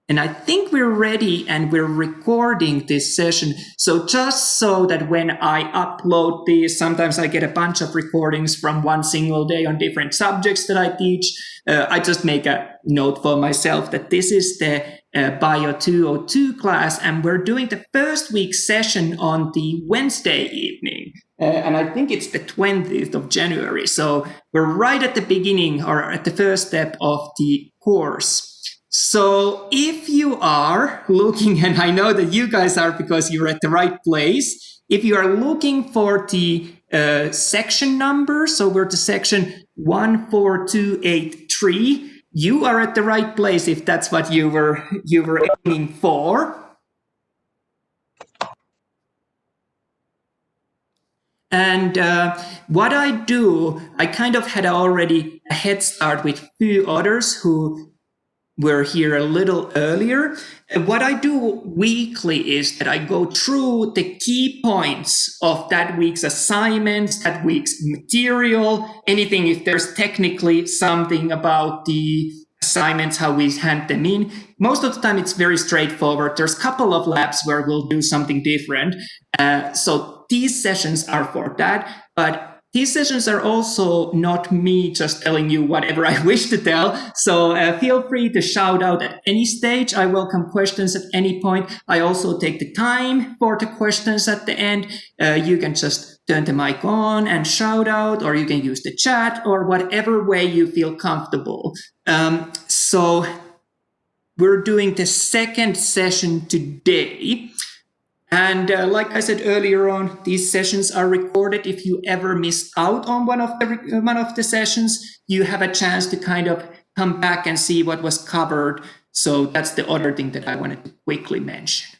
And I think we're ready and we're recording this session. So just so that when I upload this, sometimes I get a bunch of recordings from one single day on different subjects that I teach. I just make a note for myself that this is the BIO202 class, and we're doing the first week session on the Wednesday evening. And I think it's the 20th of January. So we're right at the beginning or at the first step of the course. So if you are looking, and I know that you guys are because you're at the right place, if you are looking for the section number, so we're to section 14283, you are at the right place if that's what you were aiming for. And what I do, I kind of had already a head start with few others who were here a little earlier. What I do weekly is that I go through the key points of that week's assignments, that week's material, anything if there's technically something about the assignments, how we hand them in. Most of the time it's very straightforward. There's a couple of labs where we'll do something different. So these sessions are for that, but these sessions are also not me just telling you whatever I wish to tell. So feel free to shout out at any stage. I welcome questions at any point. I also take the time for the questions at the end. You can just turn the mic on and shout out, or you can use the chat, or whatever way you feel comfortable. So we're doing the second session today. And like I said earlier on, these sessions are recorded. If you ever missed out on one of the sessions, you have a chance to kind of come back and see what was covered. So that's the other thing that I wanted to quickly mention.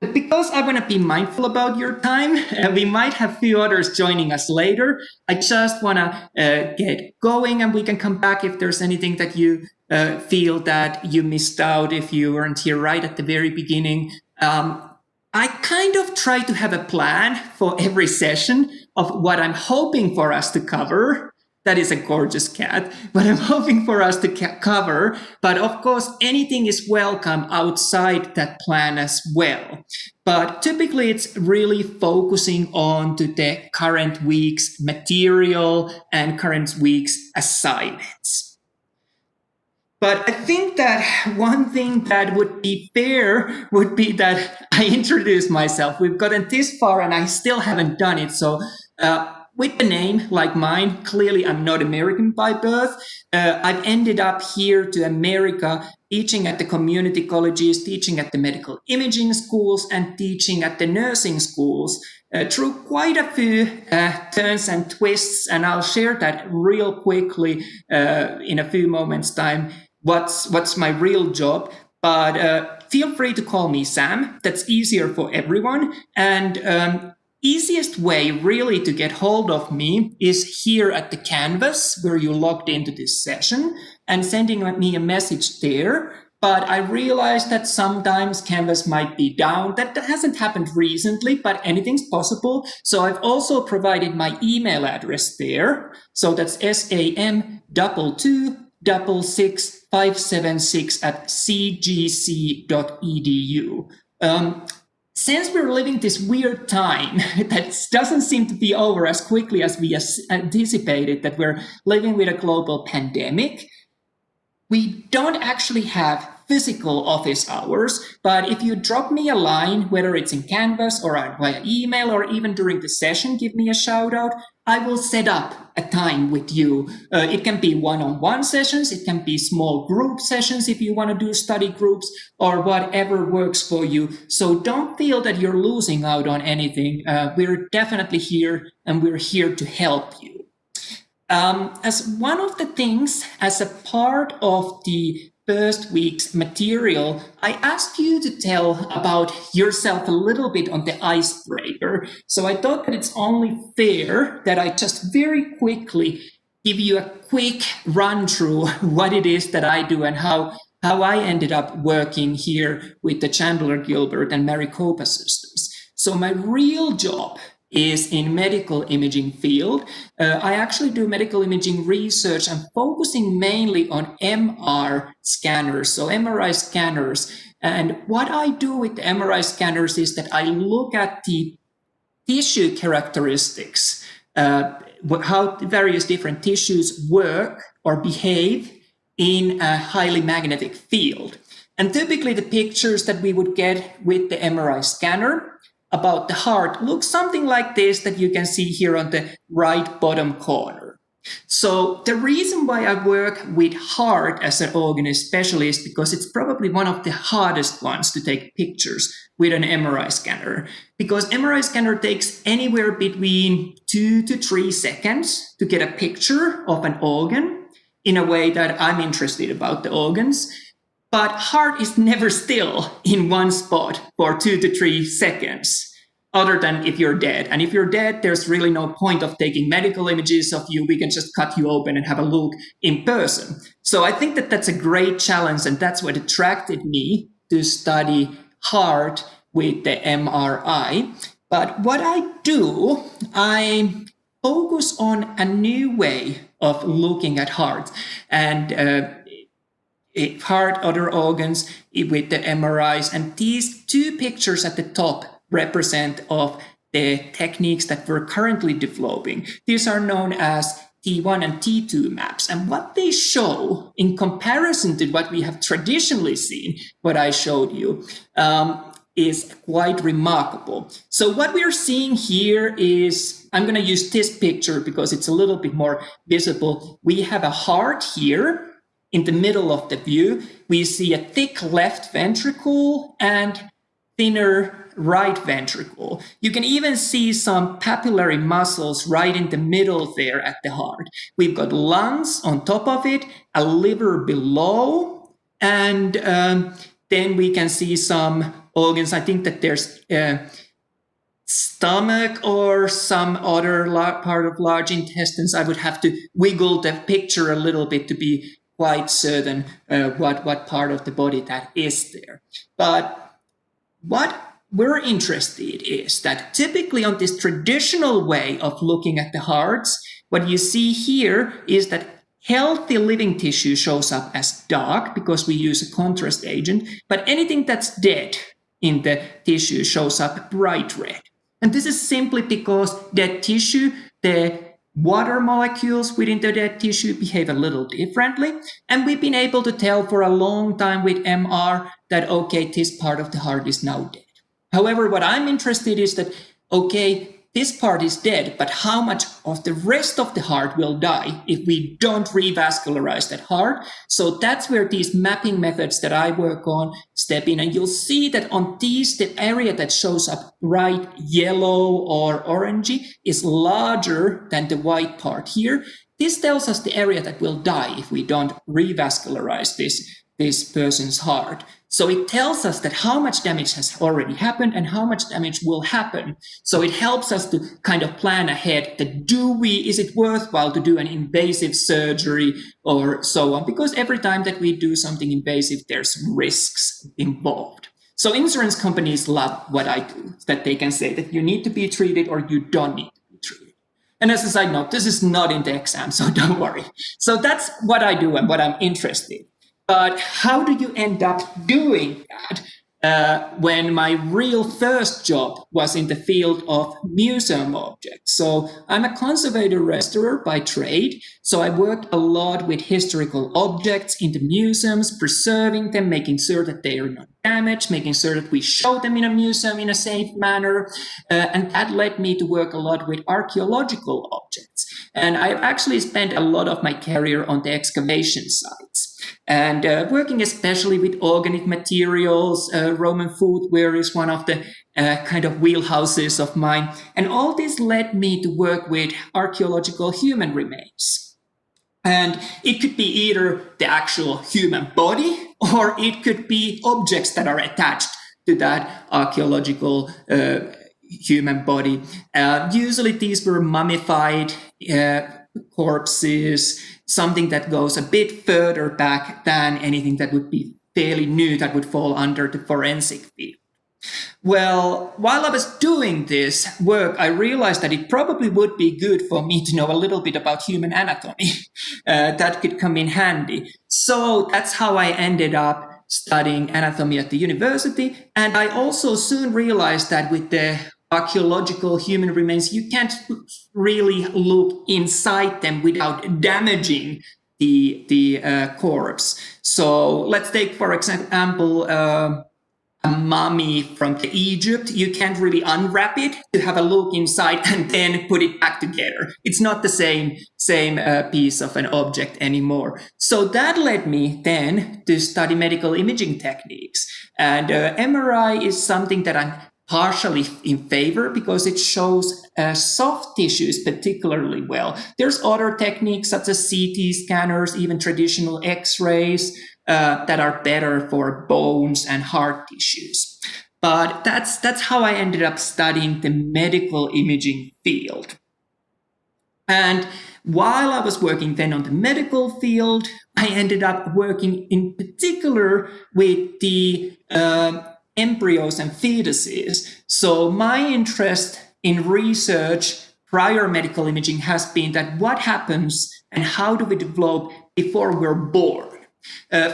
But because I want to be mindful about your time, and we might have a few others joining us later, I just want to get going, and we can come back if there's anything that you feel that you missed out if you weren't here right at the very beginning. I kind of try to have a plan for every session of what I'm hoping for us to cover. That is a gorgeous cat. What I'm hoping for us to cover. But of course, anything is welcome outside that plan as well. But typically, it's really focusing on to the current week's material and current week's assignments. But I think that one thing that would be fair would be that I introduce myself. We've gotten this far and I still haven't done it. So with the name like mine, clearly I'm not American by birth. I've ended up here to America teaching at the community colleges, teaching at the medical imaging schools, and teaching at the nursing schools through quite a few turns and twists. And I'll share that real quickly in a few moments' time. What's my real job? But feel free to call me Sam. That's easier for everyone. And easiest way really to get hold of me is here at the Canvas where you logged into this session and sending me a message there. But I realized that sometimes Canvas might be down. That hasn't happened recently, but anything's possible. So I've also provided my email address there. So that's sam2226576@cgc.edu. Since we're living this weird time that doesn't seem to be over as quickly as we anticipated, that we're living with a global pandemic, we don't actually have physical office hours, but if you drop me a line, whether it's in Canvas or via email or even during the session, give me a shout out, I will set up a time with you. It can be one-on-one sessions, it can be small group sessions if you want to do study groups or whatever works for you. So don't feel that you're losing out on anything. We're definitely here and we're here to help you. As one of the things, as a part of the first week's material, I asked you to tell about yourself a little bit on the icebreaker. So I thought that it's only fair that I just very quickly give you a quick run through what it is that I do and how I ended up working here with the Chandler Gilbert and Maricopa systems. So my real job is in medical imaging field. I actually do medical imaging research. I'm focusing mainly on MR scanners, so MRI scanners. And what I do with the MRI scanners is that I look at the tissue characteristics, how various different tissues work or behave in a highly magnetic field. And typically the pictures that we would get with the MRI scanner about the heart look something like this that you can see here on the right bottom corner. So the reason why I work with heart as an organ especially is because it's probably one of the hardest ones to take pictures with an MRI scanner, because MRI scanner takes anywhere between 2 to 3 seconds to get a picture of an organ in a way that I'm interested about the organs. But heart is never still in one spot for 2 to 3 seconds, other than if you're dead. And if you're dead, there's really no point of taking medical images of you. We can just cut you open and have a look in person. So I think that that's a great challenge, and that's what attracted me to study heart with the MRI. But what I do, I focus on a new way of looking at heart. And heart, other organs with the MRIs. And these two pictures at the top represent of the techniques that we're currently developing. These are known as T1 and T2 maps. And what they show in comparison to what we have traditionally seen, what I showed you, is quite remarkable. So what we're seeing here is, I'm going to use this picture because it's a little bit more visible. We have a heart here. In the middle of the view, we see a thick left ventricle and thinner right ventricle. You can even see some papillary muscles right in the middle there at the heart. We've got lungs on top of it, a liver below, and then we can see some organs. I think that there's stomach or some other part of large intestines. I would have to wiggle the picture a little bit to be quite certain what part of the body that is there. But what we're interested is that typically on this traditional way of looking at the hearts, what you see here is that healthy living tissue shows up as dark because we use a contrast agent, but anything that's dead in the tissue shows up bright red. And this is simply because dead tissue, the water molecules within the dead tissue behave a little differently. And we've been able to tell for a long time with MR that, okay, this part of the heart is now dead. However, what I'm interested in is that, okay, this part is dead, but how much of the rest of the heart will die if we don't revascularize that heart? So that's where these mapping methods that I work on step in. And you'll see that on these, the area that shows up bright yellow or orangey is larger than the white part here. This tells us the area that will die if we don't revascularize this person's heart. So it tells us that how much damage has already happened and how much damage will happen. So it helps us to kind of plan ahead that is it worthwhile to do an invasive surgery or so on? Because every time that we do something invasive, there's risks involved. So insurance companies love what I do, that they can say that you need to be treated or you don't need to be treated. And as a side note, this is not in the exam, so don't worry. So that's what I do and what I'm interested in. But how do you end up doing that when my real first job was in the field of museum objects? So I'm a conservator restorer by trade. So I worked a lot with historical objects in the museums, preserving them, making sure that they are not damaged, making sure that we show them in a museum in a safe manner. And that led me to work a lot with archaeological objects. And I've actually spent a lot of my career on the excavation sites. And working especially with organic materials, Roman footwear is one of the kind of wheelhouses of mine. And all this led me to work with archaeological human remains. And it could be either the actual human body, or it could be objects that are attached to that archaeological human body. Usually these were mummified corpses, something that goes a bit further back than anything that would be fairly new that would fall under the forensic field. Well, while I was doing this work, I realized that it probably would be good for me to know a little bit about human anatomy. That could come in handy. So that's how I ended up studying anatomy at the university. And I also soon realized that with the archaeological human remains, you can't really look inside them without damaging the corpse. So let's take, for example, a mummy from Egypt. You can't really unwrap it to have a look inside and then put it back together. It's not the same piece of an object anymore. So that led me then to study medical imaging techniques. And MRI is something that I'm partially in favor because it shows soft tissues particularly well. There's other techniques such as CT scanners, even traditional X-rays, that are better for bones and heart tissues. But that's how I ended up studying the medical imaging field. And while I was working then on the medical field, I ended up working in particular with the embryos and fetuses. So my interest in research prior medical imaging has been that what happens and how do we develop before we're born?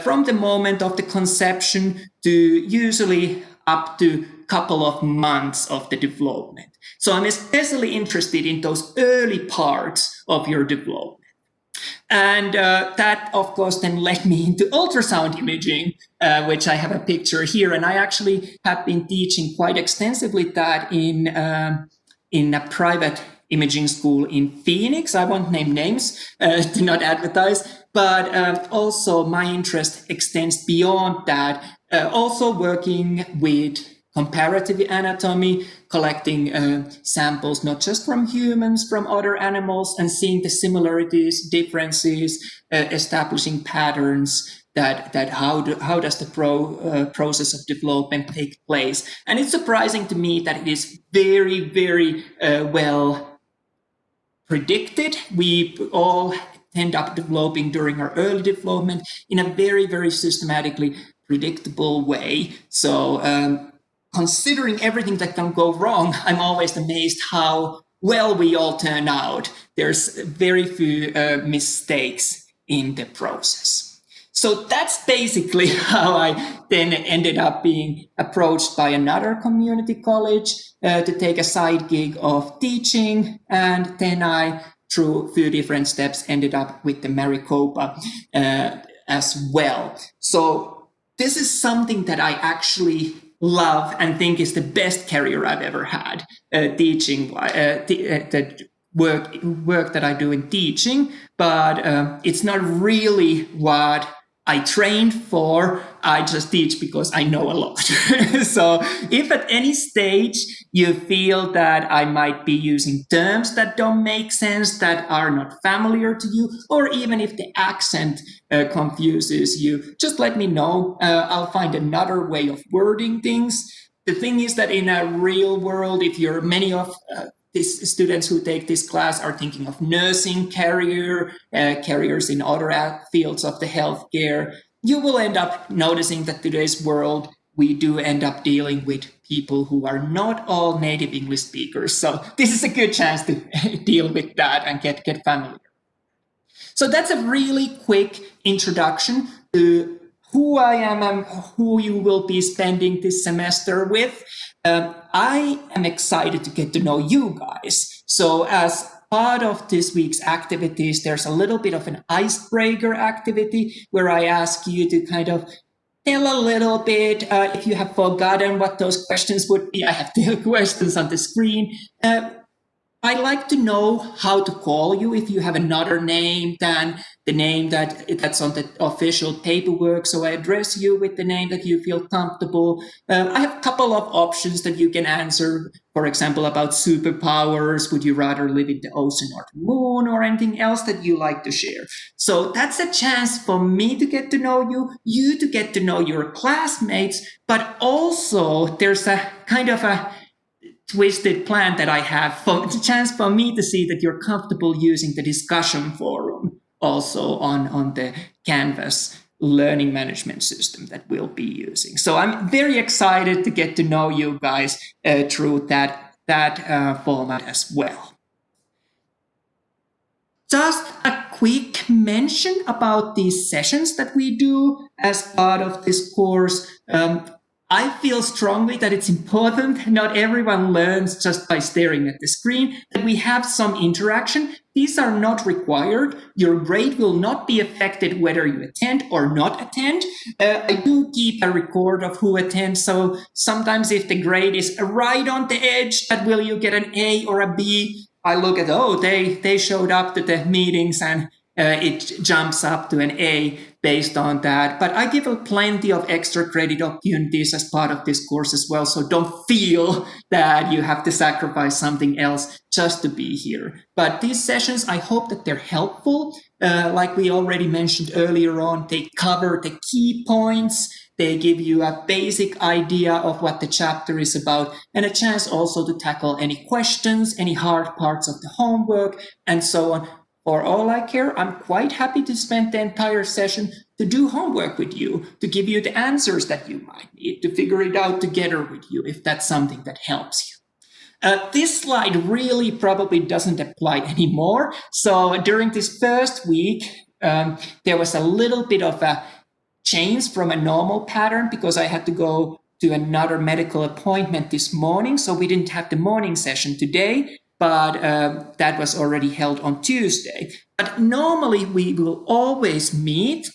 From the moment of the conception to usually up to a couple of months of the development. So I'm especially interested in those early parts of your development. And that, of course, then led me into ultrasound imaging, which I have a picture here. And I actually have been teaching quite extensively that in a private imaging school in Phoenix. I won't name names to not advertise, but also my interest extends beyond that. Also working with comparative anatomy, collecting samples not just from humans, from other animals, and seeing the similarities, differences, establishing patterns that how does the process of development take place. And it's surprising to me that it is very, very well predicted. We all end up developing during our early development in a very, very systematically predictable way. So considering everything that can go wrong, I'm always amazed how well we all turn out. There's very few mistakes in the process. So that's basically how I then ended up being approached by another community college to take a side gig of teaching. And then I, through a few different steps, ended up with the Maricopa as well. So this is something that I actually love and think is the best career I've ever had, teaching, the work that I do in teaching, but it's not really what I trained for. I just teach because I know a lot. So if at any stage you feel that I might be using terms that don't make sense, that are not familiar to you, or even if the accent confuses you, just let me know. I'll find another way of wording things. The thing is that in a real world, if you're many of these students who take this class are thinking of nursing careers in other fields of the healthcare, you will end up noticing that today's world, we do end up dealing with people who are not all native English speakers. So this is a good chance to deal with that and get familiar. So that's a really quick introduction to who I am and who you will be spending this semester with. I am excited to get to know you guys. So as part of this week's activities, there's a little bit of an icebreaker activity where I ask you to kind of tell a little bit. If you have forgotten what those questions would be, I have the questions on the screen. I like to know how to call you if you have another name than the name that's on the official paperwork. So I address you with the name that you feel comfortable. I have a couple of options that you can answer. For example, about superpowers. Would you rather live in the ocean or the moon, or anything else that you like to share? So that's a chance for me to get to know you to get to know your classmates, but also there's a kind of a twisted plan that I have for the chance for me to see that you're comfortable using the discussion forum also on the Canvas learning management system that we'll be using. So I'm very excited to get to know you guys through that format as well. Just a quick mention about these sessions that we do as part of this course. I feel strongly that it's important, not everyone learns just by staring at the screen, that we have some interaction. These are not required. Your grade will not be affected whether you attend or not attend. I do keep a record of who attends, so sometimes if the grade is right on the edge, that will you get an A or a B, I look at, they showed up to the meetings and it jumps up to an A based on that. But I give plenty of extra credit opportunities as part of this course as well. So don't feel that you have to sacrifice something else just to be here. But these sessions, I hope that they're helpful. Like we already mentioned earlier on, they cover the key points. They give you a basic idea of what the chapter is about and a chance also to tackle any questions, any hard parts of the homework, and so on. For all I care, I'm quite happy to spend the entire session to do homework with you, to give you the answers that you might need, to figure it out together with you if that's something that helps you. This slide really probably doesn't apply anymore. So during this first week, there was a little bit of a change from a normal pattern because I had to go to another medical appointment this morning. So we didn't have the morning session today, but that was already held on Tuesday. But normally we will always meet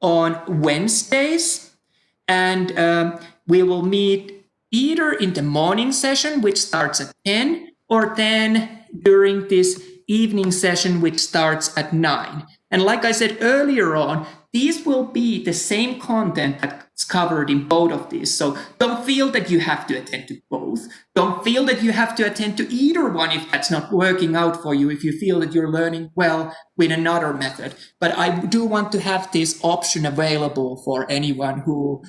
on Wednesdays, and we will meet either in the morning session, which starts at 10, or then during this evening session, which starts at 9. And like I said earlier on, these will be the same content that's covered in both of these. So don't feel that you have to attend to both. Don't feel that you have to attend to either one if that's not working out for you, if you feel that you're learning well with another method. But I do want to have this option available for anyone who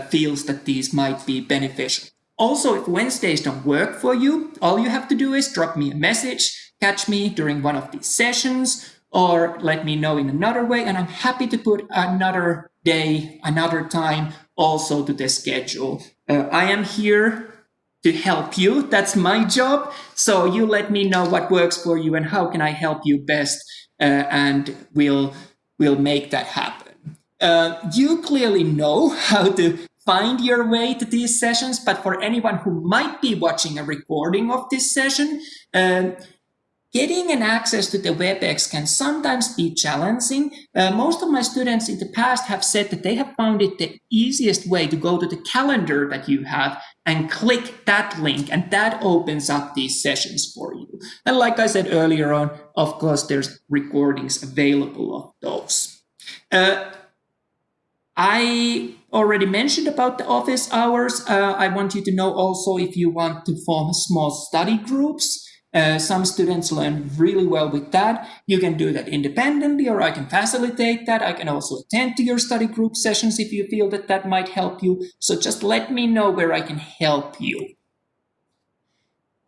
feels that these might be beneficial. Also, if Wednesdays don't work for you, all you have to do is drop me a message, catch me during one of these sessions, or let me know in another way, and I'm happy to put another day, another time also to the schedule. I am here to help you. That's my job. So you let me know what works for you and how can I help you best, and we'll make that happen. You clearly know how to find your way to these sessions, but for anyone who might be watching a recording of this session, getting an access to the WebEx can sometimes be challenging. Most of my students in the past have said that they have found it the easiest way to go to the calendar that you have and click that link, and that opens up these sessions for you. And like I said earlier on, of course, there's recordings available of those. I already mentioned about the office hours. I want you to know also if you want to form small study groups. Some students learn really well with that. You can do that independently, or I can facilitate that. I can also attend to your study group sessions if you feel that that might help you. So just let me know where I can help you.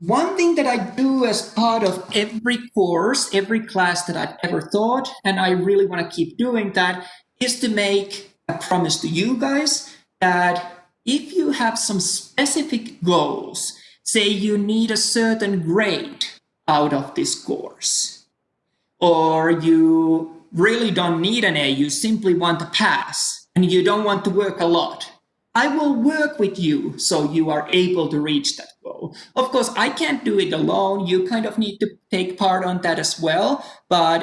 One thing that I do as part of every course, every class that I've ever taught, and I really want to keep doing that, is to make a promise to you guys that if you have some specific goals, say you need a certain grade out of this course, or you really don't need an A, you simply want to pass, and you don't want to work a lot, I will work with you so you are able to reach that goal. Of course, I can't do it alone. You kind of need to take part on that as well, but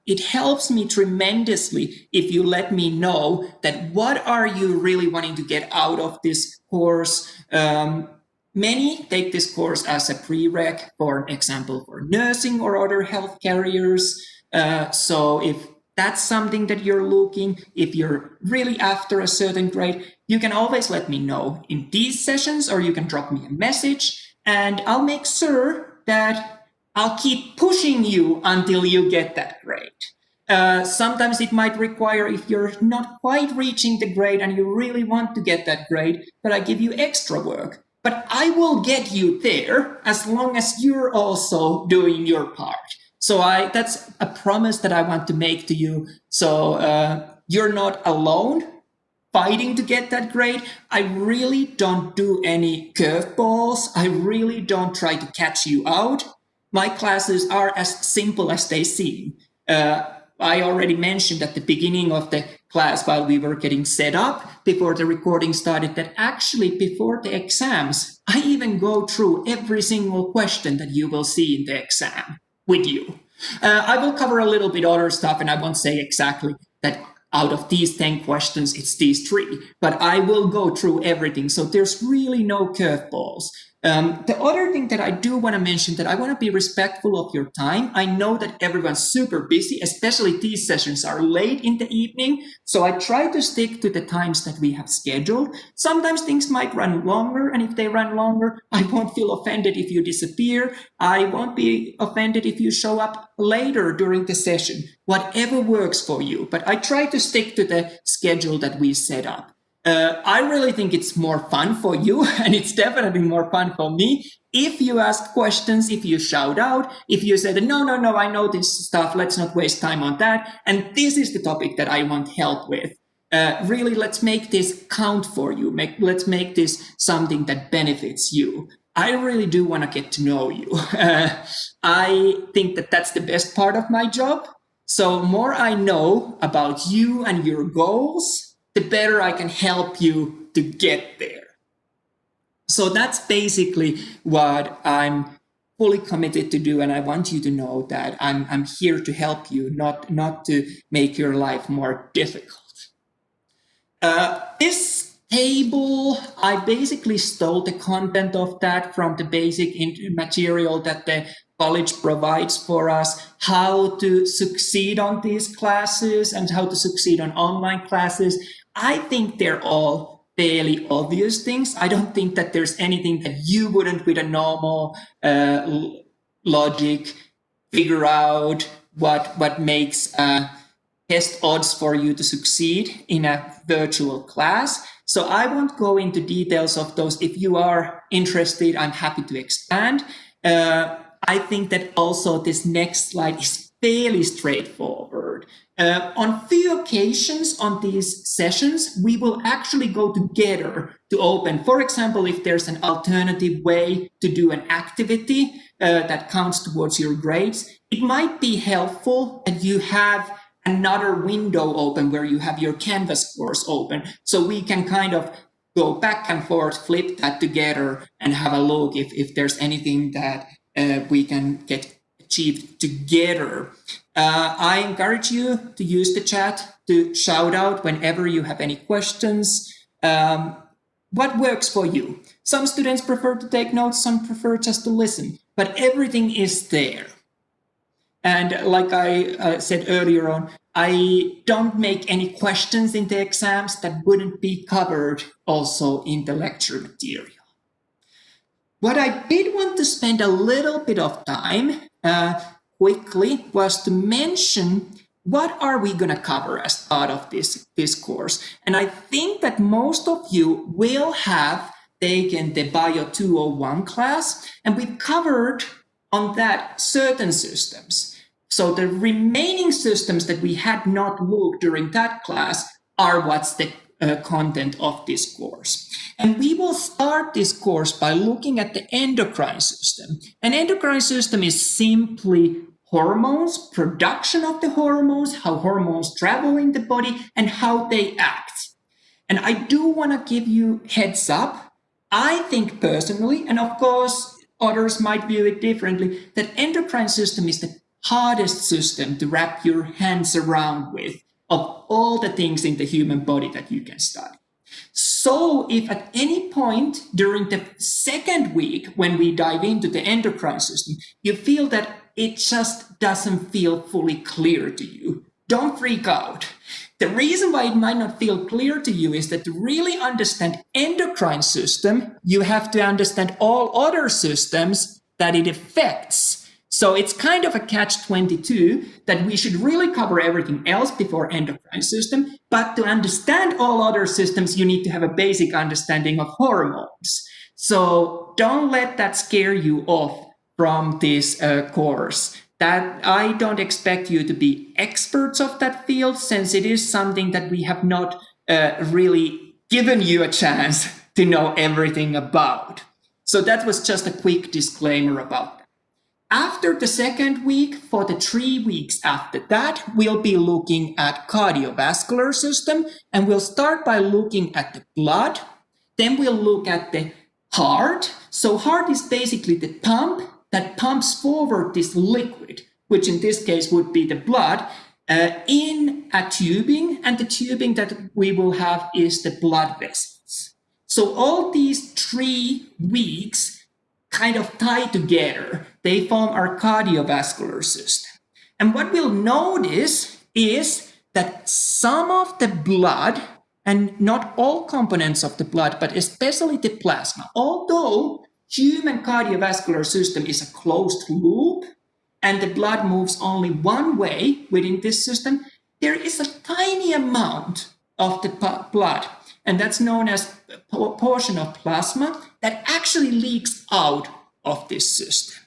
it helps me tremendously if you let me know that what are you really wanting to get out of this course. Many take this course as a prereq, for example, for nursing or other health careers. So if that's something that you're looking, if you're really after a certain grade, you can always let me know in these sessions, or you can drop me a message, and I'll make sure that I'll keep pushing you until you get that grade. Sometimes it might require, if you're not quite reaching the grade and you really want to get that grade, that I give you extra work. But I will get you there as long as you're also doing your part. So that's a promise that I want to make to you. So you're not alone fighting to get that grade. I really don't do any curveballs. I really don't try to catch you out. My classes are as simple as they seem. I already mentioned at the beginning of the class while we were getting set up before the recording started that actually before the exams, I even go through every single question that you will see in the exam with you. I will cover a little bit other stuff and I won't say exactly that out of these 10 questions, it's these 3, but I will go through everything. So there's really no curveballs. The other thing that I do want to mention that I want to be respectful of your time. I know that everyone's super busy, especially these sessions are late in the evening. So I try to stick to the times that we have scheduled. Sometimes things might run longer. And if they run longer, I won't feel offended if you disappear. I won't be offended if you show up later during the session, whatever works for you. But I try to stick to the schedule that we set up. I really think it's more fun for you, and it's definitely more fun for me if you ask questions, if you shout out, if you say, no, I know this stuff, let's not waste time on that, and this is the topic that I want help with. Really, let's make this count for you. Let's make this something that benefits you. I really do want to get to know you. I think that that's the best part of my job. So more I know about you and your goals, the better I can help you to get there. So that's basically what I'm fully committed to do. And I want you to know that I'm here to help you, not to make your life more difficult. This table, I basically stole the content of that from the basic material that the college provides for us, how to succeed on these classes and how to succeed on online classes. I think they're all fairly obvious things. I don't think that there's anything that you wouldn't with a normal logic figure out what makes test odds for you to succeed in a virtual class. So I won't go into details of those. If you are interested, I'm happy to expand. I think that also this next slide is fairly straightforward. On few occasions on these sessions, we will actually go together to open. For example, if there's an alternative way to do an activity that counts towards your grades, it might be helpful that you have another window open where you have your Canvas course open. So we can kind of go back and forth, flip that together and have a look if there's anything that we can get achieved together. I encourage you to use the chat to shout out whenever you have any questions. What works for you? Some students prefer to take notes, some prefer just to listen, but everything is there. And like I said earlier on, I don't make any questions in the exams that wouldn't be covered also in the lecture material. What I did want to spend a little bit of time quickly was to mention what are we going to cover as part of this course. And I think that most of you will have taken the BIO201 class, and we've covered on that certain systems. So the remaining systems that we had not looked during that class are what's the content of this course. And we will start this course by looking at the endocrine system. An endocrine system is simply hormones, production of the hormones, how hormones travel in the body, and how they act. And I do want to give you heads up. I think personally, and of course others might view it differently, that endocrine system is the hardest system to wrap your hands around with of all the things in the human body that you can study. So if at any point during the second week when we dive into the endocrine system, you feel that it just doesn't feel fully clear to you, don't freak out. The reason why it might not feel clear to you is that to really understand endocrine system, you have to understand all other systems that it affects. So it's kind of a catch-22 that we should really cover everything else before endocrine system, but to understand all other systems, you need to have a basic understanding of hormones. So don't let that scare you off from this course. that I don't expect you to be experts of that field, since it is something that we have not really given you a chance to know everything about. So that was just a quick disclaimer about that. After the second week, for the 3 weeks after that, we'll be looking at cardiovascular system, and we'll start by looking at the blood. Then we'll look at the heart. So heart is basically the pump that pumps forward this liquid, which in this case would be the blood, in a tubing, and the tubing that we will have is the blood vessels. So all these 3 weeks kind of tie together. They form our cardiovascular system. And what we'll notice is that some of the blood, and not all components of the blood, but especially the plasma, although human cardiovascular system is a closed loop and the blood moves only one way within this system, there is a tiny amount of the blood, and that's known as a portion of plasma, that actually leaks out of this system.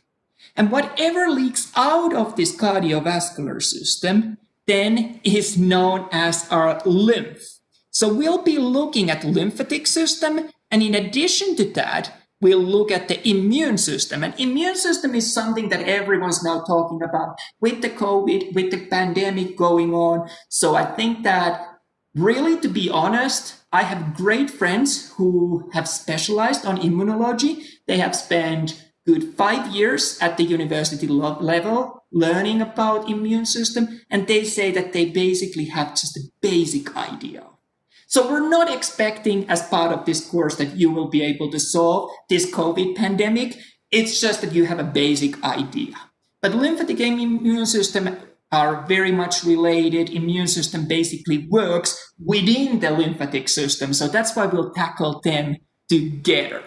And whatever leaks out of this cardiovascular system then is known as our lymph. So we'll be looking at the lymphatic system, and in addition to that, we'll look at the immune system. And immune system is something that everyone's now talking about with the COVID, with the pandemic going on. So I think that, really, to be honest, I have great friends who have specialized on immunology. They have spent good 5 years at the university level learning about immune system, and they say that they basically have just a basic idea. So we're not expecting as part of this course that you will be able to solve this COVID pandemic. It's just that you have a basic idea. But lymphatic and immune system are very much related. Immune system basically works within the lymphatic system. So that's why we'll tackle them together.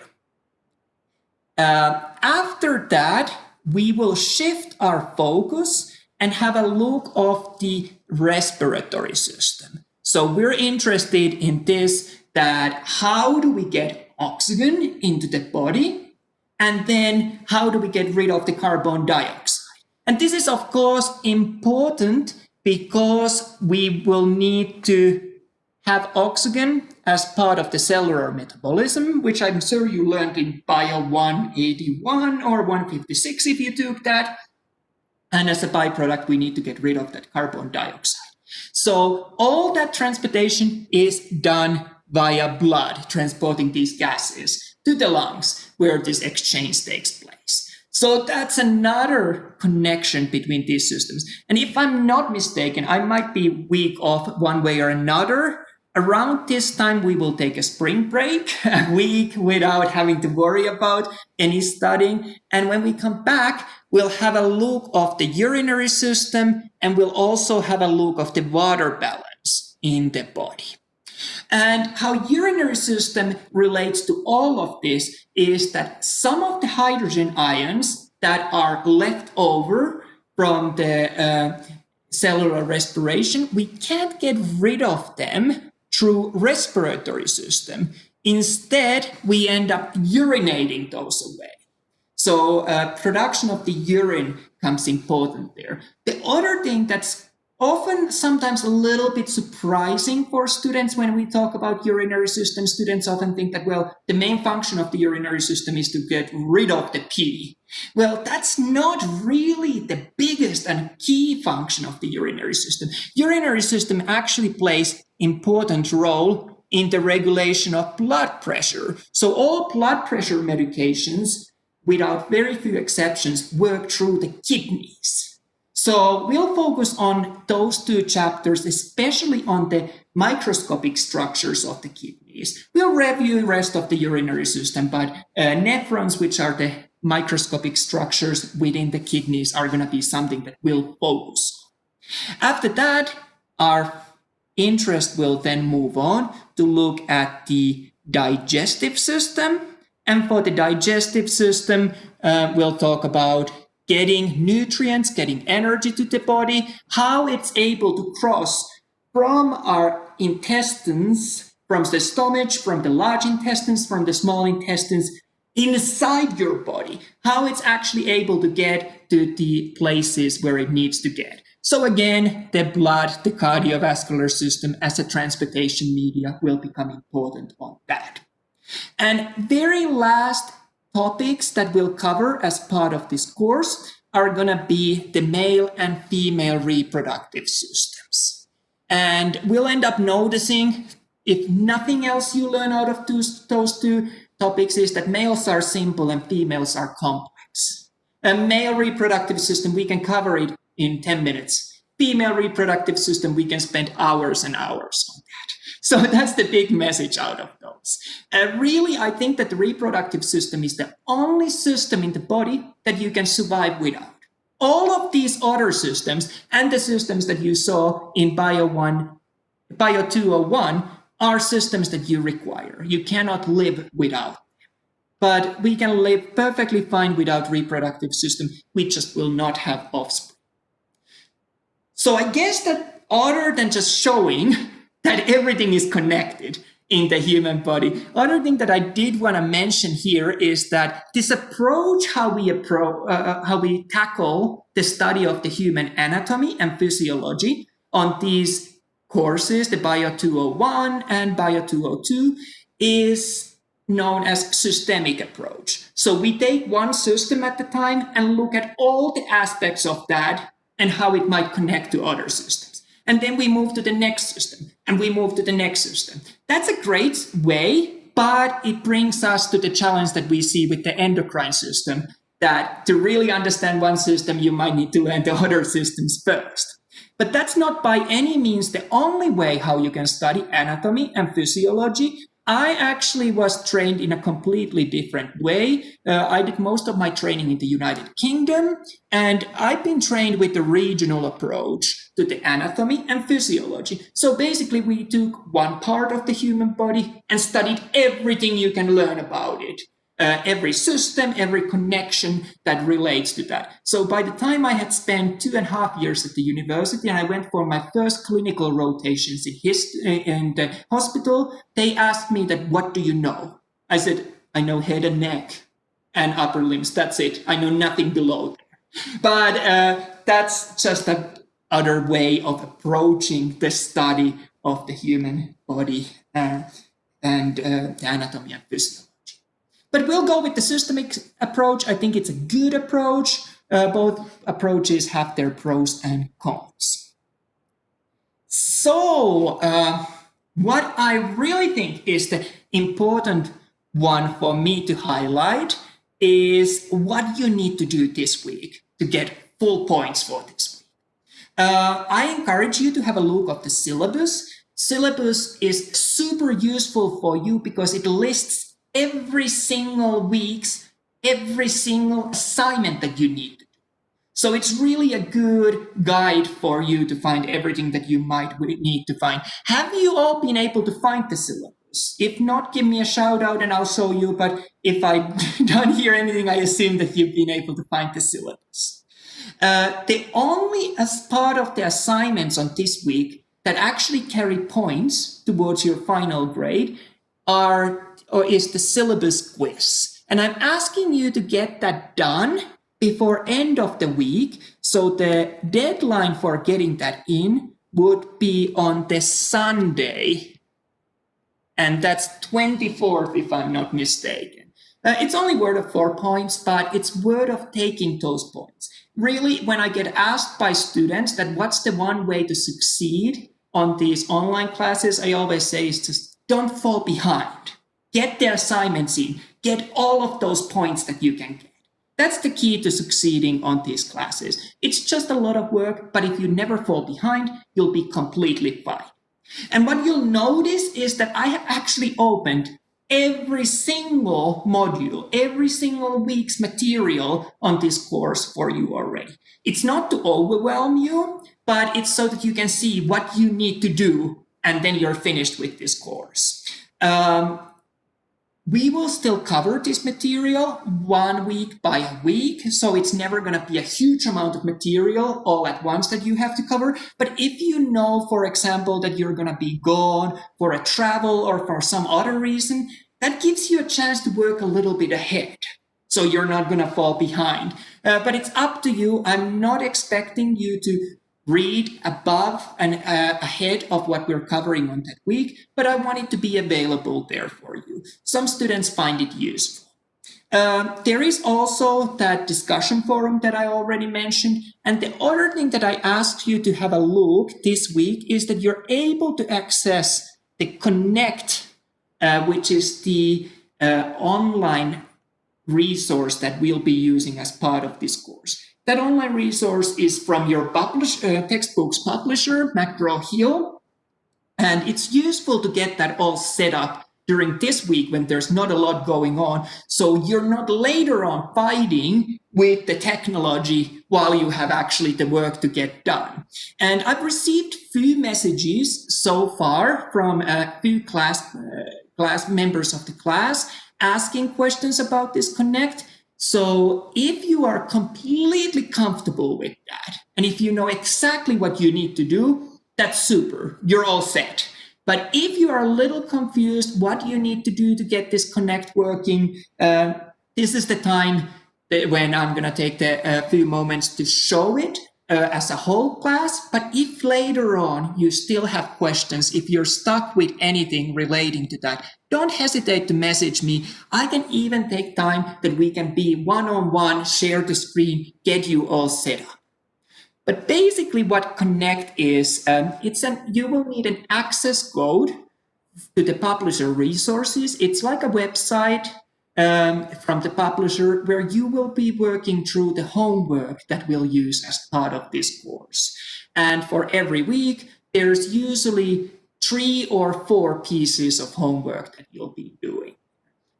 After that, we will shift our focus and have a look of the respiratory system. So we're interested in this, that how do we get oxygen into the body? And then how do we get rid of the carbon dioxide? And this is, of course, important because we will need to have oxygen as part of the cellular metabolism, which I'm sure you learned in BIO201 or 156 if you took that. And as a byproduct, we need to get rid of that carbon dioxide. So all that transportation is done via blood, transporting these gases to the lungs, where this exchange takes place. So that's another connection between these systems. And if I'm not mistaken, I might be weak off one way or another. Around this time, we will take a spring break, a week without having to worry about any studying. And when we come back, we'll have a look of the urinary system, and we'll also have a look of the water balance in the body. And how urinary system relates to all of this is that some of the hydrogen ions that are left over from the cellular respiration, we can't get rid of them through respiratory system. Instead, we end up urinating those away. So production of the urine comes important there. The other thing that's often sometimes a little bit surprising for students when we talk about urinary system, students often think that, well, the main function of the urinary system is to get rid of the pee. Well, that's not really the biggest and key function of the urinary system. Urinary system actually plays important role in the regulation of blood pressure. So all blood pressure medications, without very few exceptions, work through the kidneys. So we'll focus on those two chapters, especially on the microscopic structures of the kidneys. We'll review the rest of the urinary system, but nephrons, which are the microscopic structures within the kidneys, are going to be something that we'll focus on. After that, our interest will then move on to look at the digestive system. And for the digestive system, we'll talk about getting nutrients, getting energy to the body, how it's able to cross from our intestines, from the stomach, from the large intestines, from the small intestines, inside your body, how it's actually able to get to the places where it needs to get. So again, the blood, the cardiovascular system as a transportation media will become important on that. And very last topics that we'll cover as part of this course are going to be the male and female reproductive systems. And we'll end up noticing, if nothing else you learn out of those two topics, is that males are simple and females are complex. A male reproductive system, we can cover it in 10 minutes. Female reproductive system, we can spend hours and hours on that. So that's the big message out of those. Really, I think that the reproductive system is the only system in the body that you can survive without. All of these other systems and the systems that you saw in BIO201 are systems that you require. You cannot live without them. But we can live perfectly fine without reproductive system. We just will not have offspring. So I guess that other than just showing that everything is connected in the human body, other thing that I did want to mention here is that this approach, how we tackle the study of the human anatomy and physiology on these courses, the BIO201 and BIO202, is known as systemic approach. So we take one system at a time and look at all the aspects of that and how it might connect to other systems. And then we move to the next system, and we move to the next system. That's a great way, but it brings us to the challenge that we see with the endocrine system, that to really understand one system, you might need to learn the other systems first. But that's not by any means the only way how you can study anatomy and physiology. I actually was trained in a completely different way. I did most of my training in the United Kingdom, and I've been trained with the regional approach to the anatomy and physiology. So basically, we took one part of the human body and studied everything you can learn about it. Every system, every connection that relates to that. So by the time I had spent 2.5 years at the university and I went for my first clinical rotations in the hospital, they asked me that, what do you know? I said, I know head and neck and upper limbs. That's it. I know nothing below there. But that's just another way of approaching the study of the human body and the anatomy and physiology. But we'll go with the systemic approach. I think it's a good approach. Both approaches have their pros and cons. So what I really think is the important one for me to highlight is what you need to do this week to get full points for this week. I encourage you to have a look at the syllabus. Syllabus is super useful for you because it lists every single assignment that you need to do. So it's really a good guide for you to find everything that you might need to find. Have you all been able to find the syllabus? If not, give me a shout out and I'll show you. But if I don't hear anything, I assume that you've been able to find the syllabus. The only as part of the assignments on this week that actually carry points towards your final grade is the syllabus quiz. And I'm asking you to get that done before end of the week. So the deadline for getting that in would be on the Sunday. And that's 24th, if I'm not mistaken. It's only worth 4 points, but it's worth taking those points. Really, when I get asked by students that what's the one way to succeed on these online classes, I always say is just don't fall behind. Get the assignments in. Get all of those points that you can get. That's the key to succeeding on these classes. It's just a lot of work, but if you never fall behind, you'll be completely fine. And what you'll notice is that I have actually opened every single module, every single week's material on this course for you already. It's not to overwhelm you, but it's so that you can see what you need to do, and then you're finished with this course. We will still cover this material 1 week by a week, so it's never going to be a huge amount of material all at once that you have to cover. But if you know, for example, that you're going to be gone for a travel or for some other reason, that gives you a chance to work a little bit ahead. So you're not going to fall behind. But it's up to you. I'm not expecting you to read above and ahead of what we're covering on that week, but I want it to be available there for you. Some students find it useful. There is also that discussion forum that I already mentioned. And the other thing that I asked you to have a look this week is that you're able to access the Connect, which is the online resource that we'll be using as part of this course. That online resource is from your textbooks publisher, McGraw-Hill, and it's useful to get that all set up during this week when there's not a lot going on, so you're not later on fighting with the technology while you have actually the work to get done. And I've received few messages so far from a few class members of the class asking questions about this Connect. So if you are completely comfortable with that, and if you know exactly what you need to do, that's super. You're all set. But if you are a little confused what you need to do to get this Connect working, this is the time when I'm going to take a few moments to show it as a whole class. But if later on you still have questions, if you're stuck with anything relating to that, don't hesitate to message me. I can even take time that we can be one-on-one, share the screen, get you all set up. But basically what Connect is, you will need an access code to the publisher resources. It's like a website from the publisher where you will be working through the homework that we'll use as part of this course. And for every week, there's usually 3 or 4 pieces of homework that you'll be doing.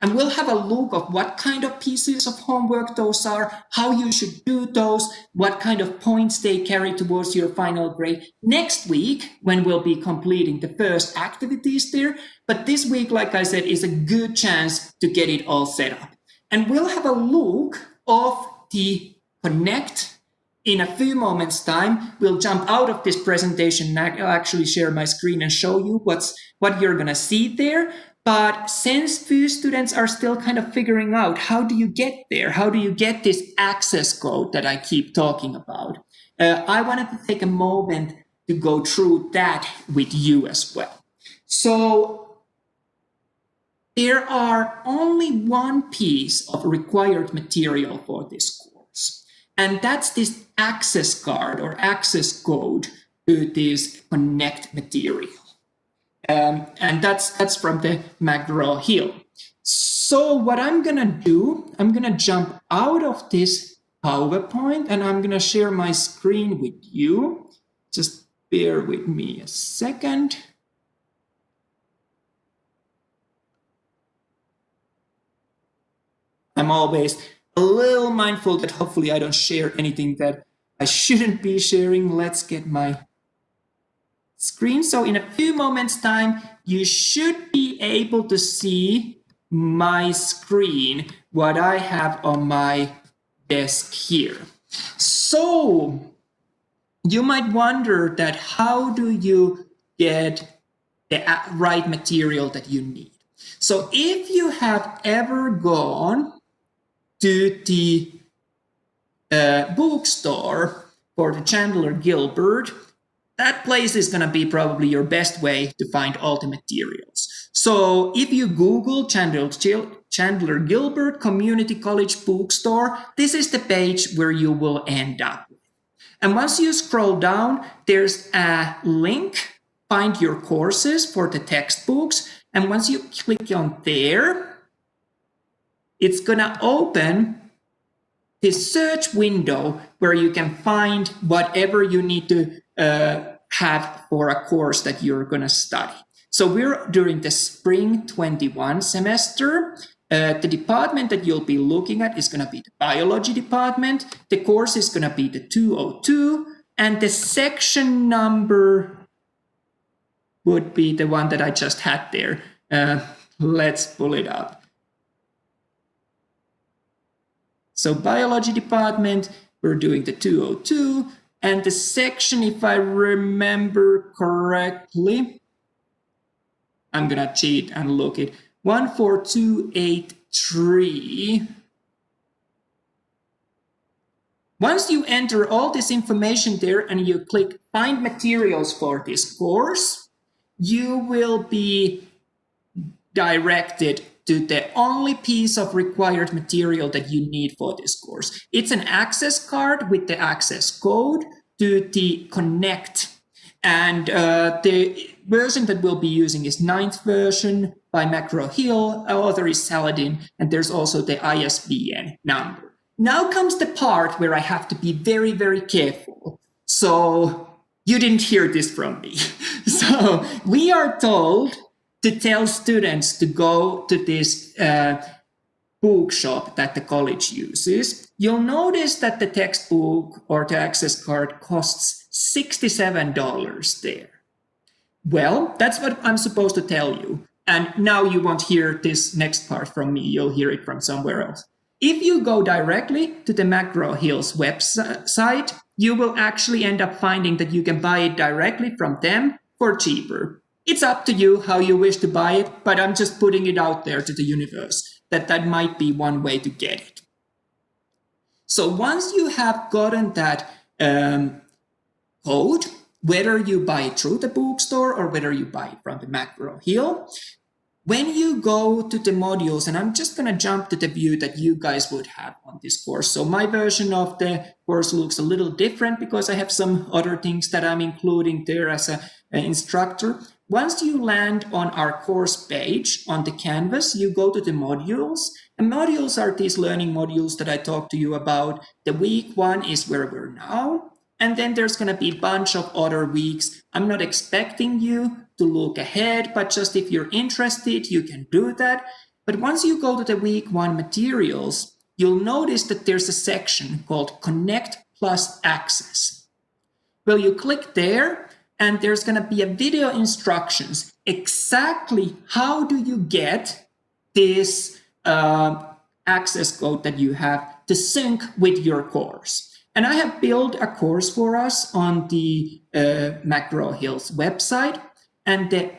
And we'll have a look of what kind of pieces of homework those are, how you should do those, what kind of points they carry towards your final grade next week when we'll be completing the first activities there. But this week, like I said, is a good chance to get it all set up. And we'll have a look of the Connect in a few moments' time. We'll jump out of this presentation and I'll actually share my screen and show you what you're going to see there. But since few students are still kind of figuring out how do you get there, how do you get this access code that I keep talking about, I wanted to take a moment to go through that with you as well. So there are only one piece of required material for this course, and that's this access card or access code to this Connect material. And that's from the McGraw-Hill. So what I'm going to do, I'm going to jump out of this PowerPoint and I'm going to share my screen with you. Just bear with me a second. I'm always a little mindful that hopefully I don't share anything that I shouldn't be sharing. Let's get my screen. So in a few moments' time, you should be able to see my screen, what I have on my desk here. So you might wonder that how do you get the right material that you need? So if you have ever gone to the bookstore for the Chandler Gilbert, that place is going to be probably your best way to find all the materials. So if you Google Chandler Gilbert Community College Bookstore, this is the page where you will end up. And once you scroll down, there's a link, find your courses for the textbooks. And once you click on there, it's going to open this search window where you can find whatever you need to have for a course that you're going to study. So we're during the spring 21 semester. The department that you'll be looking at is going to be the biology department. The course is going to be the 202, and the section number would be the one that I just had there. Let's pull it up. So biology department, we're doing the 202, and the section, if I remember correctly, I'm gonna cheat and look it 14283. Once you enter all this information there and you click Find Materials for this course, you will be directed to the only piece of required material that you need for this course. It's an access card with the access code to the Connect. And the version that we'll be using is 9th version by Macro Hill. Author is Saladin, and there's also the ISBN number. Now comes the part where I have to be very, very careful. So you didn't hear this from me. So we are told to tell students to go to this bookshop that the college uses. You'll notice that the textbook or the access card costs $67 there. Well, that's what I'm supposed to tell you. And now you won't hear this next part from me. You'll hear it from somewhere else. If you go directly to the Macro Hill's website, you will actually end up finding that you can buy it directly from them for cheaper. It's up to you how you wish to buy it, but I'm just putting it out there to the universe that might be one way to get it. So once you have gotten that code, whether you buy it through the bookstore or whether you buy it from the Macro Hill, when you go to the modules, and I'm just going to jump to the view that you guys would have on this course. So my version of the course looks a little different because I have some other things that I'm including there as an instructor. Once you land on our course page on the canvas, you go to the modules. And modules are these learning modules that I talked to you about. The week 1 is where we're now. And then there's going to be a bunch of other weeks. I'm not expecting you to look ahead, but just if you're interested, you can do that. But once you go to the week 1 materials, you'll notice that there's a section called Connect Plus Access. Well, you click there, and there's going to be a video instructions. Exactly how do you get this access code that you have to sync with your course? And I have built a course for us on the Macro Hill's website. And the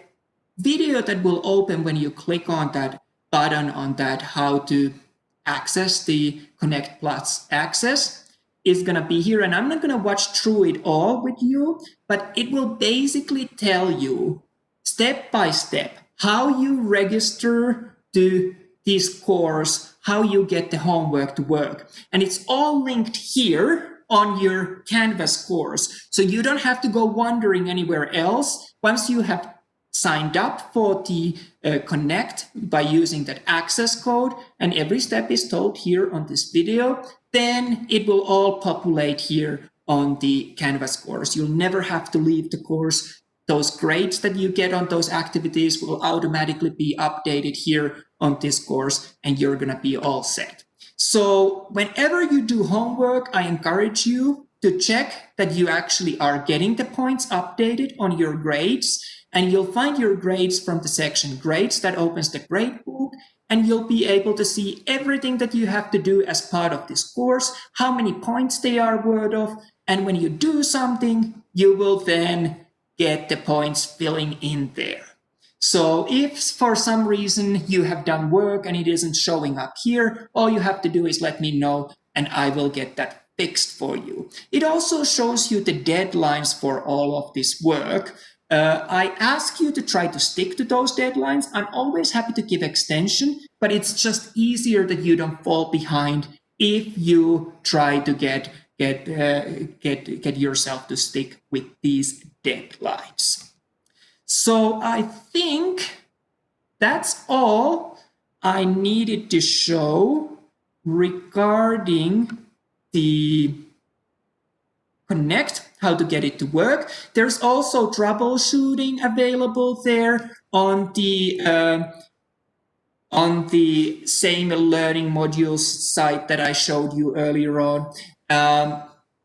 video that will open when you click on that button on that how to access the Connect Plus access is going to be here. And I'm not going to watch through it all with you, but it will basically tell you step by step how you register to this course, how you get the homework to work. And it's all linked here on your Canvas course. So you don't have to go wandering anywhere else. Once you have signed up for the Connect by using that access code, and every step is told here on this video, then it will all populate here on the Canvas course. You'll never have to leave the course. Those grades that you get on those activities will automatically be updated here on this course, and you're going to be all set. So whenever you do homework, I encourage you to check that you actually are getting the points updated on your grades, and you'll find your grades from the section Grades that opens the gradebook, and you'll be able to see everything that you have to do as part of this course, how many points they are worth of, and when you do something, you will then get the points filling in there. So if for some reason you have done work and it isn't showing up here, all you have to do is let me know and I will get that fixed for you. It also shows you the deadlines for all of this work. I ask you to try to stick to those deadlines. I'm always happy to give extension, but it's just easier that you don't fall behind if you try to get yourself to stick with these deadlines. So I think that's all I needed to show regarding the Connect, how to get it to work. There's also troubleshooting available there on the same learning modules site that I showed you earlier on.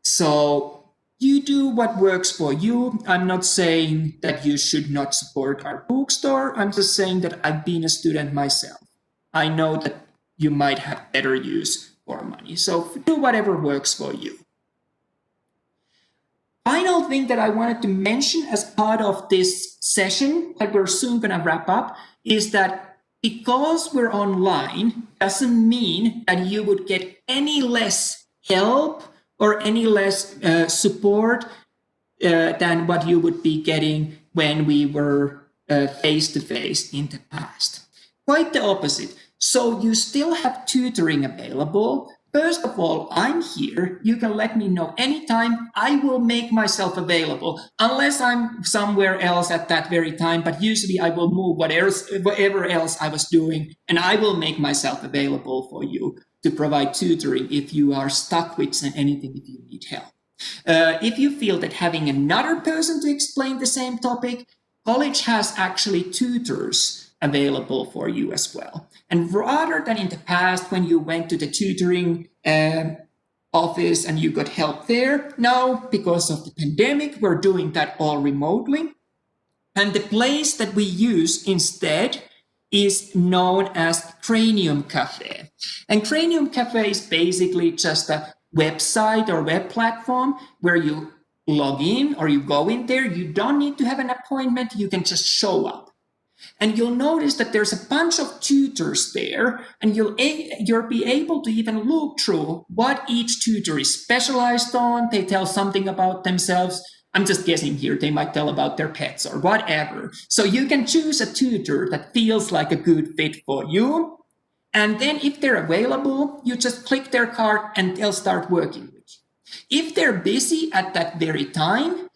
So you do what works for you. I'm not saying that you should not support our bookstore. I'm just saying that I've been a student myself. I know that you might have better use for money. So do whatever works for you. Final thing that I wanted to mention as part of this session that we're soon going to wrap up is that because we're online doesn't mean that you would get any less help or any less support than what you would be getting when we were face to face in the past. Quite the opposite. So you still have tutoring available. First of all, I'm here. You can let me know anytime. I will make myself available, unless I'm somewhere else at that very time. But usually I will move whatever else I was doing, and I will make myself available for you to provide tutoring if you are stuck with anything, if you need help. If you feel that having another person to explain the same topic, college has actually tutors available for you as well. And rather than in the past when you went to the tutoring office and you got help there, now because of the pandemic, we're doing that all remotely. And the place that we use instead is known as Cranium Cafe. And Cranium Cafe is basically just a website or web platform where you log in or you go in there. You don't need to have an appointment. You can just show up. And you'll notice that there's a bunch of tutors there, and you'll be able to even look through what each tutor is specialized on. They tell something about themselves. I'm just guessing here. They might tell about their pets or whatever. So you can choose a tutor that feels like a good fit for you. And then if they're available, you just click their card and they'll start working with you. If they're busy at that very time,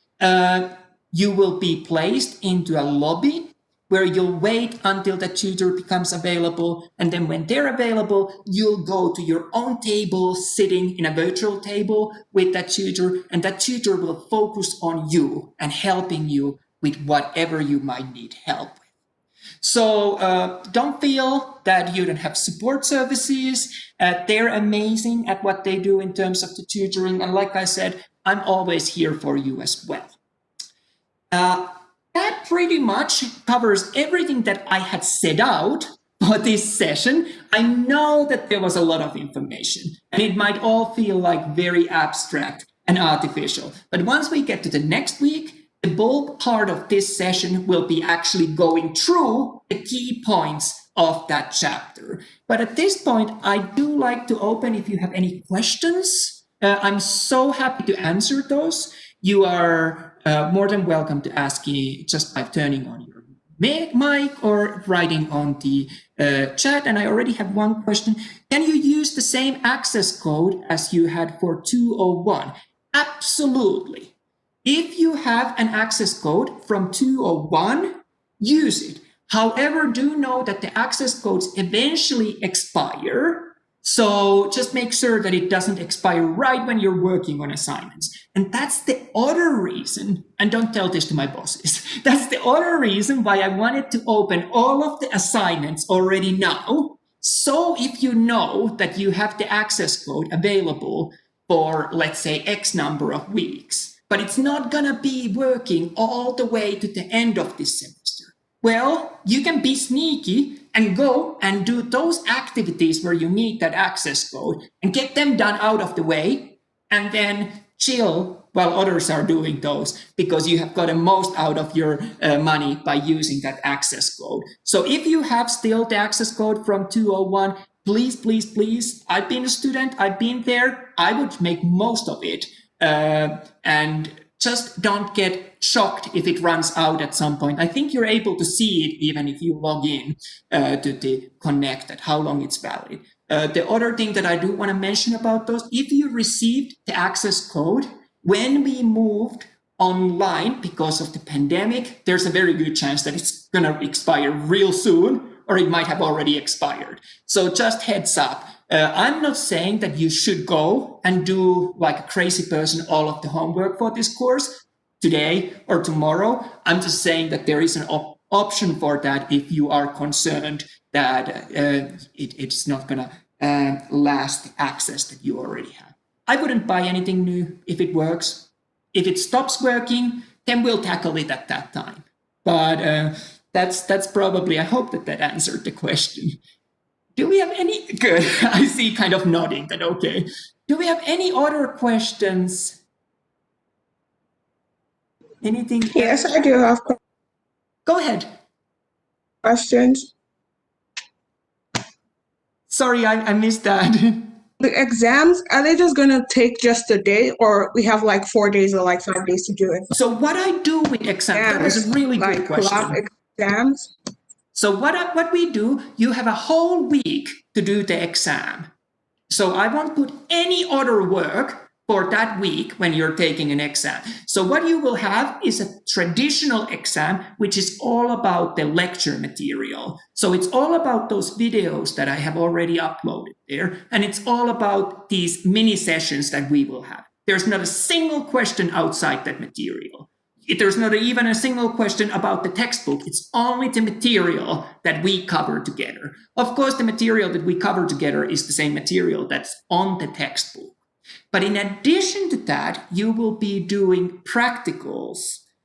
you will be placed into a lobby where you'll wait until the tutor becomes available. And then when they're available, you'll go to your own table, sitting in a virtual table with that tutor, and that tutor will focus on you and helping you with whatever you might need help with. So don't feel that you don't have support services. They're amazing at what they do in terms of the tutoring. And like I said, I'm always here for you as well. That pretty much covers everything that I had set out for this session. I know that there was a lot of information and it might all feel like very abstract and artificial. But once we get to the next week, the bulk part of this session will be actually going through the key points of that chapter. But at this point, I do like to open if you have any questions. I'm so happy to answer those. You are more than welcome to ask me just by turning on your mic or writing on the chat. And I already have one question. Can you use the same access code as you had for 201? Absolutely. If you have an access code from 201, use it. However, do know that the access codes eventually expire. So just make sure that it doesn't expire right when you're working on assignments. And that's the other reason, and don't tell this to my bosses, that's the other reason why I wanted to open all of the assignments already now. So if you know that you have the access code available for, let's say, X number of weeks, but it's not going to be working all the way to the end of this semester, well, you can be sneaky and go and do those activities where you need that access code and get them done out of the way, and then chill while others are doing those, because you have gotten most out of your money by using that access code. So if you have still the access code from 201, please, please, please, I've been a student, I've been there, I would make most of it. And just don't get shocked if it runs out at some point. I think you're able to see it even if you log in to the Connect, at how long it's valid. The other thing that I do want to mention about those, if you received the access code when we moved online because of the pandemic, there's a very good chance that it's going to expire real soon, or it might have already expired. So just heads up. I'm not saying that you should go and do like a crazy person all of the homework for this course today or tomorrow. I'm just saying that there is an option for that if you are concerned that it's not going to last the access that you already have. I wouldn't buy anything new if it works. If it stops working, then we'll tackle it at that time. But that's probably, I hope that answered the question. Do we have any? Good. I see kind of nodding that okay. Do we have any other questions? Anything? Yes, I do have Go ahead. questions. Sorry, I missed that. The exams, are they just going to take just a day, or we have like 4 days or like 5 days to do it? So what I do with exams, that is a really good Like lab question. exams? So what we do, you have a whole week to do the exam. So I won't put any other work for that week when you're taking an exam. So what you will have is a traditional exam, which is all about the lecture material. So it's all about those videos that I have already uploaded there. And it's all about these mini sessions that we will have. There's not a single question outside that material. There's not even a single question about the textbook. It's only the material that we cover together. Of course, the material that we cover together is the same material that's on the textbook. But in addition to that, you will be doing practicals.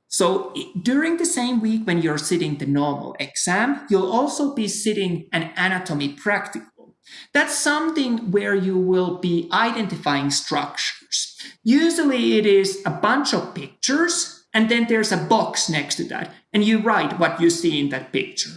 So during the same week when you're sitting the normal exam, you'll also be sitting an anatomy practical. That's something where you will be identifying structures. Usually it is a bunch of pictures, and then there's a box next to that, and you write what you see in that picture.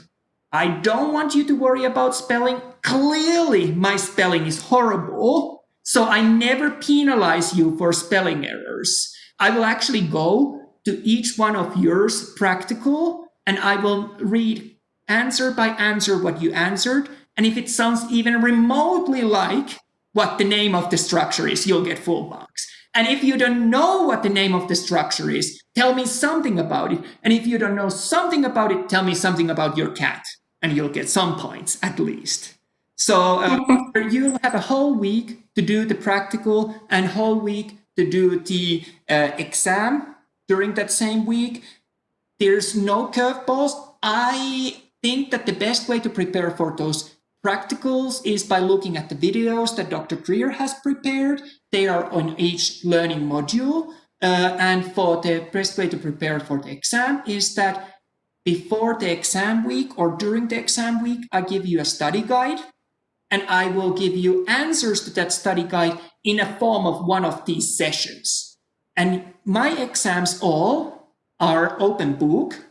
I don't want you to worry about spelling. Clearly, my spelling is horrible, so I never penalize you for spelling errors. I will actually go to each one of yours practical, and I will read answer by answer what you answered, and if it sounds even remotely like what the name of the structure is, you'll get full marks. And if you don't know what the name of the structure is, tell me something about it. And if you don't know something about it, tell me something about your cat. And you'll get some points at least. So you'll have a whole week to do the practical and whole week to do the exam during that same week. There's no curveballs. I think that the best way to prepare for those practicals is by looking at the videos that Dr. Greer has prepared. They are on each learning module. And for the best way to prepare for the exam is that before the exam week or during the exam week, I give you a study guide, and I will give you answers to that study guide in a form of one of these sessions. And my exams all are open book,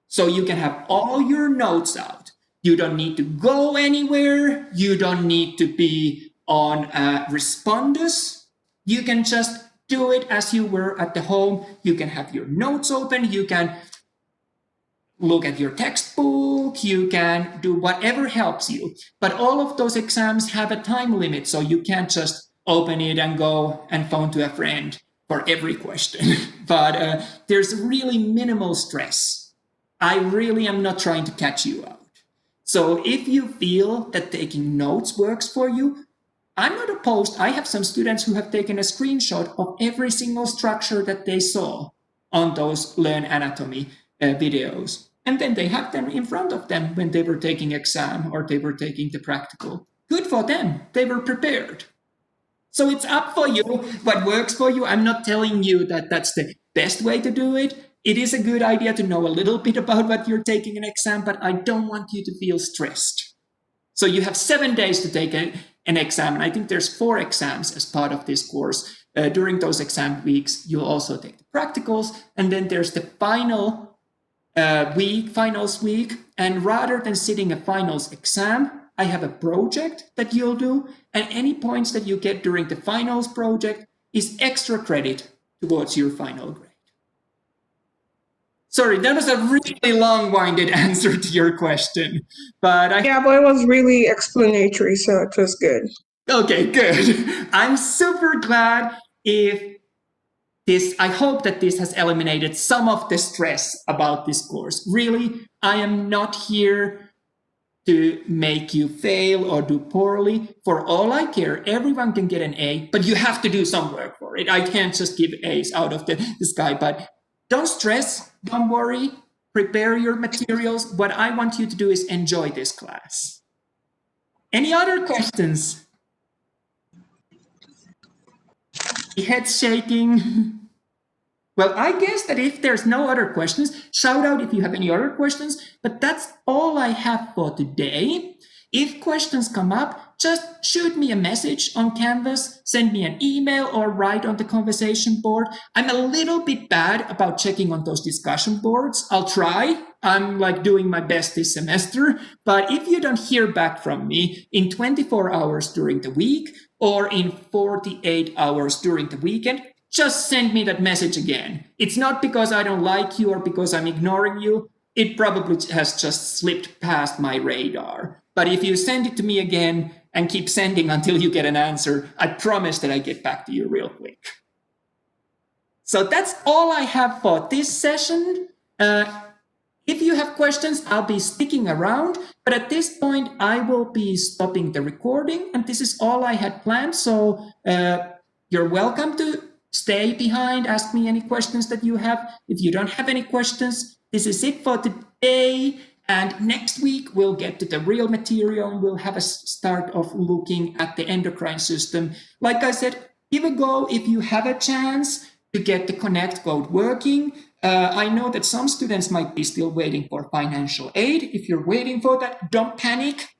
so you can have all your notes out. You don't need to go anywhere. You don't need to be on Respondus. You can just do it as you were at the home. You can have your notes open. You can look at your textbook. You can do whatever helps you. But all of those exams have a time limit, so you can't just open it and go and phone to a friend for every question. But there's really minimal stress. I really am not trying to catch you out. So if you feel that taking notes works for you, I'm not opposed. I have some students who have taken a screenshot of every single structure that they saw on those Learn Anatomy videos. And then they have them in front of them when they were taking exam or they were taking the practical. Good for them. They were prepared. So it's up for you what works for you. I'm not telling you that that's the best way to do it. It is a good idea to know a little bit about what you're taking an exam, but I don't want you to feel stressed. So you have 7 days to take an exam, and I think there's 4 exams as part of this course. During those exam weeks, you'll also take the practicals, and then there's the finals week, and rather than sitting a finals exam, I have a project that you'll do, and any points that you get during the finals project is extra credit towards your final grade. Sorry, that was a really long-winded answer to your question, but Yeah, but it was really explanatory, so it was good. Okay, good. I'm super glad I hope that this has eliminated some of the stress about this course. Really, I am not here to make you fail or do poorly. For all I care, everyone can get an A, but you have to do some work for it. I can't just give A's out of the sky, but don't stress, don't worry, prepare your materials. What I want you to do is enjoy this class. Any other questions? Head shaking. Well, I guess that if there's no other questions, shout out if you have any other questions, but that's all I have for today. If questions come up, just shoot me a message on Canvas, send me an email, or write on the conversation board. I'm a little bit bad about checking on those discussion boards. I'll try. I'm like doing my best this semester. But if you don't hear back from me in 24 hours during the week or in 48 hours during the weekend, just send me that message again. It's not because I don't like you or because I'm ignoring you. It probably has just slipped past my radar. But if you send it to me again and keep sending until you get an answer, I promise that I get back to you real quick. So that's all I have for this session. If you have questions, I'll be sticking around. But at this point, I will be stopping the recording. And this is all I had planned. So you're welcome to stay behind, ask me any questions that you have. If you don't have any questions, this is it for today. And next week, we'll get to the real material and we'll have a start of looking at the endocrine system. Like I said, give a go if you have a chance to get the Connect code working. I know that some students might be still waiting for financial aid. If you're waiting for that, don't panic.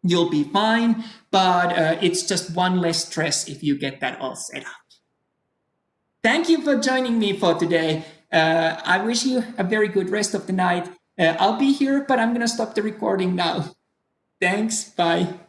You'll be fine. But it's just one less stress if you get that all set up. Thank you for joining me for today. I wish you a very good rest of the night. I'll be here, but I'm going to stop the recording now. Thanks. Bye.